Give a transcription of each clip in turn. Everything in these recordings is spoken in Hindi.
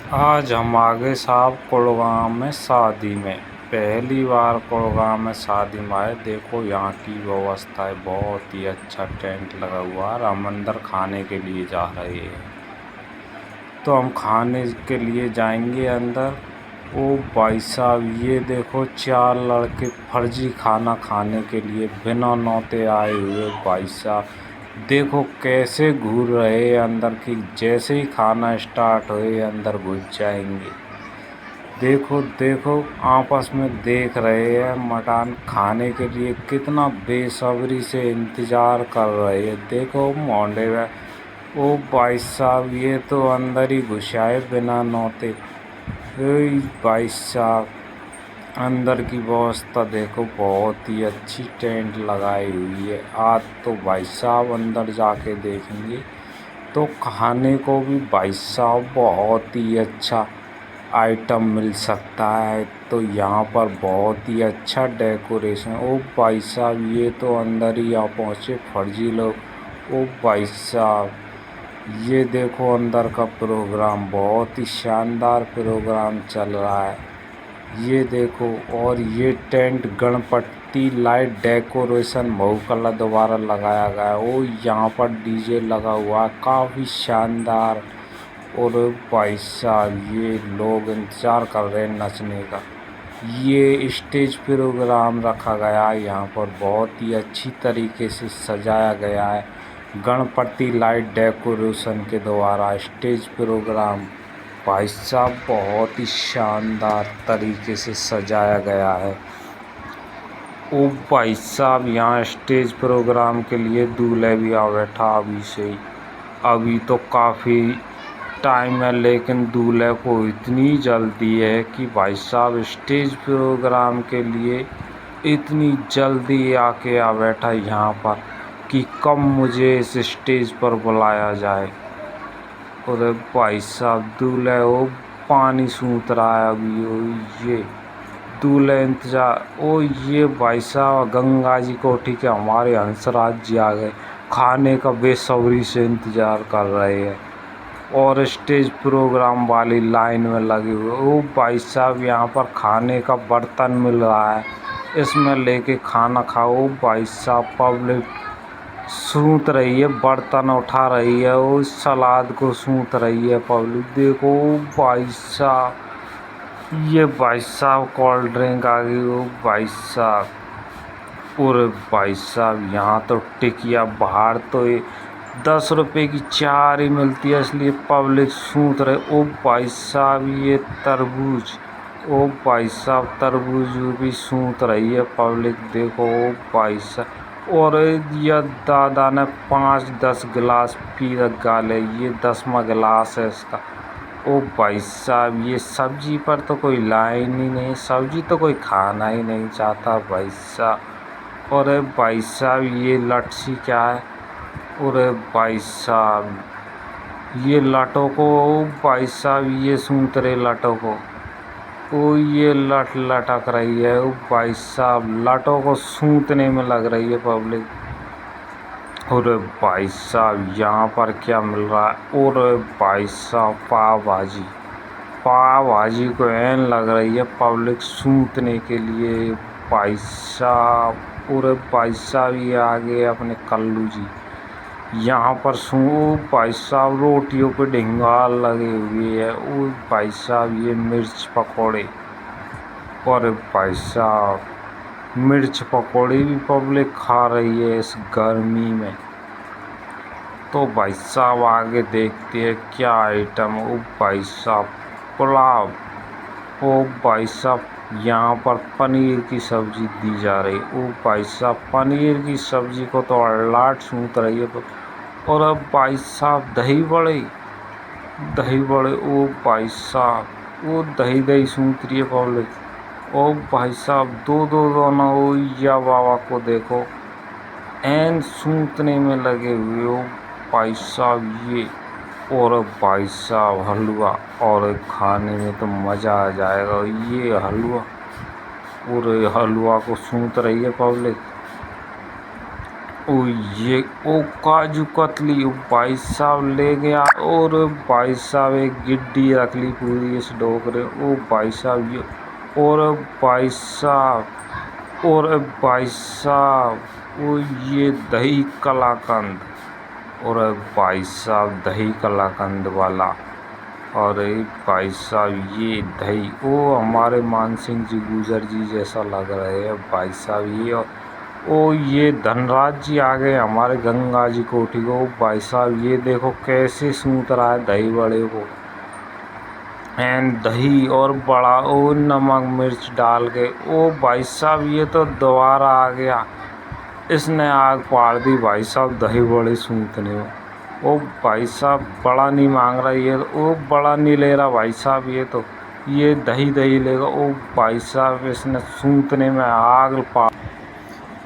आज हम आ गए साहब कुलगाम में शादी में। पहली बार कुलगाम में शादी में आए। देखो यहाँ की व्यवस्था है, बहुत ही अच्छा टेंट लगा हुआ है। हम अंदर खाने के लिए जा रहे हैं, तो हम खाने के लिए जाएंगे अंदर। ओ भाई साहब, ये देखो 4 लड़के फर्जी खाना खाने के लिए बिना नौते आए हुए। भाई साहब देखो कैसे घूर रहे हैं अंदर की, जैसे ही खाना स्टार्ट होए अंदर घुस जाएंगे। देखो देखो आपस में देख रहे हैं मटन खाने के लिए, कितना बेसब्री से इंतज़ार कर रहे हैं। देखो मोहल्ले में, ओ भाई साहब ये तो अंदर ही घुस आए बिना नौते। ओए भाई साहब अंदर की व्यवस्था देखो, बहुत ही अच्छी टेंट लगाई हुई है। आज तो भाई साहब अंदर जाके देखेंगे तो खाने को भी भाई साहब बहुत ही अच्छा आइटम मिल सकता है। तो यहाँ पर बहुत ही अच्छा डेकोरेशन। ओ भाई साहब ये तो अंदर ही आ पहुँचे फर्जी लोग। ओ भाई साहब ये देखो अंदर का प्रोग्राम, बहुत ही शानदार प्रोग्राम चल रहा है। ये देखो, और ये टेंट गणपति लाइट डेकोरेशन बहुकला द्वारा लगाया गया है। ओ यहाँ पर डीजे लगा हुआ है, काफ़ी शानदार। और भाई साहब ये लोग इंतज़ार कर रहे हैं नचने का। ये स्टेज प्रोग्राम रखा गया है, यहाँ पर बहुत ही अच्छी तरीके से सजाया गया है। गणपति लाइट डेकोरेशन के द्वारा स्टेज प्रोग्राम भाई साहब बहुत ही शानदार तरीके से सजाया गया है। ओ भाई साहब यहाँ स्टेज प्रोग्राम के लिए दूल्हे भी आ बैठा अभी से ही। अभी तो काफ़ी टाइम है, लेकिन दूल्हे को इतनी जल्दी है कि भाई साहब स्टेज प्रोग्राम के लिए इतनी जल्दी आके आ बैठा यहाँ पर कि कब मुझे इस स्टेज पर बुलाया जाए। और भाई साहब दूल्हे वो पानी सूत रहा है अभी। ओ ये दूल्हे इंतजार। ओ ये भाई साहब गंगा जी को ठीक है, हमारे हंसराज जी आ गए, खाने का बेसब्री से इंतजार कर रहे हैं और स्टेज प्रोग्राम वाली लाइन में लगे हुए। ओ भाई साहब यहाँ पर खाने का बर्तन मिल रहा है, इसमें लेके खाना खाओ। भाई साहब पब्लिक सूत रही है, बर्तन उठा रही है, उस सलाद को सूत रही है पब्लिक। देखो भाई साहब, ये भाई साहब कोल्ड ड्रिंक आ गई। ओ भाई साहब, और भाई साहब यहाँ तो टिकिया बाहर तो 10 रुपए की 4 ही मिलती है, इसलिए पब्लिक सूत रहे। ओ भाई साहब ये तरबूज, ओ भाई साहब तरबूज भी सूत रही है पब्लिक। देखो ओ भाई साहब, और यह दादा ने 5-10 गिलास पी रखा है, ये 10वां गिलास है इसका। ओ भाई साहब ये सब्जी पर तो कोई लाइन ही नहीं, सब्जी तो कोई खाना ही नहीं चाहता भाई साहब। और भाई साहब ये लट्सी क्या है। और भाई साहब ये लाटों को, भाई साहब ये सूत रहे लाटों को। ओ ये लटक रही है। ओ भाई साहब लाटों को सूतने में लग रही है पब्लिक। और भाई साहब यहाँ पर क्या मिल रहा है। और भाई साहब पाव भाजी, पाव भाजी को एन लग रही है पब्लिक सूतने के लिए भाई साहब। और भाई साहब ये आगे अपने कल्लू जी यहाँ पर भाई साहब रोटियों पे ढिंगाल लगे हुए है। ओ भाई साहब ये मिर्च पकौड़े, और भाई साहब मिर्च पकौड़े भी पब्लिक खा रही है इस गर्मी में। तो भाई साहब आगे देखते हैं क्या आइटम। ओ भाई साहब पुलाव। ओ भाई साहब यहाँ पर पनीर की सब्जी दी जा रही। ओ भाई साहब पनीर की सब्जी को तो अल्लाट सूत रही है। और अब भाई साहब दही बड़े, दही बड़े, ओ भाई साहब वो दही दही सूत रही है पब्लिक। ओ भाई साहब दो दो दोनों ओ या बाबा को देखो एन सूतने में लगे हुए। ओ भाई साहब ये, और भाई साहब हलवा, और खाने में तो मज़ा आ जाएगा। ये हलवा, और हलवा को सूत रही है पब्लिक। ओ ये ओ काजू कतली ओ भाई साहब ले गया। और भाई साहब एक गिड्डी रख ली पूरी इस डोकरे। ओ भाई साहब ये और भाई साहब और भाई साहब ओ ये दही कलाकंद और भाई साहब दही कलाकंद वाला। और भाई साहब ये दही ओ हमारे मान सिंह जी गुजर जी जैसा लग रहे हैं भाई साहब ये। ओ ये धनराज जी आ गए हमारे गंगा जी कोठी को। भाई साहब ये देखो कैसे सूत रहा है दही बड़े को। एंड दही और बड़ा ओ नमक मिर्च डाल के। ओ भाई साहब ये तो दोबारा आ गया, इसने आग पाड़ दी भाई साहब दही बड़े सूतने में। ओ भाई साहब बड़ा नहीं मांग रहा ये तो, ओ बड़ा नहीं ले रहा भाई साहब ये दही दही लेगा। ओ भाई साहब इसने सूतने में आग पाड़।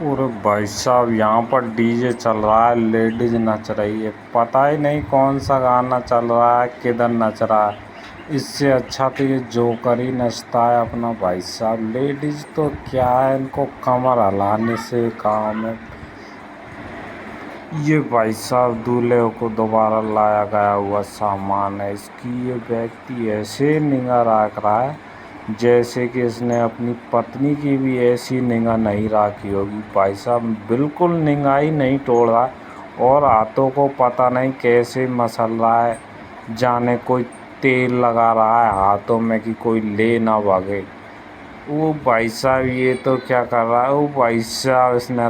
और भाई साहब यहाँ पर डीजे चल रहा है, लेडीज नच रही है, पता ही नहीं कौन सा गाना चल रहा है किधर नच रहा है। इससे अच्छा तो ये जोकर ही नचता है अपना भाई साहब। लेडीज तो क्या है, इनको कमर हिलाने से काम है। ये भाई साहब दूल्हे को दोबारा लाया गया हुआ सामान है। इसकी ये व्यक्ति ऐसे निगाह रख रहा है जैसे कि इसने अपनी पत्नी की भी ऐसी निगाह नहीं रखी होगी। भाई साहब बिल्कुल निगाह ही नहीं तोड़ रहा है। और हाथों को पता नहीं कैसे मसल रहा है, जाने कोई तेल लगा रहा है हाथों में कि कोई ले ना भागे। वो भाई साहब ये तो क्या कर रहा है। वो भाई साहब इसने तो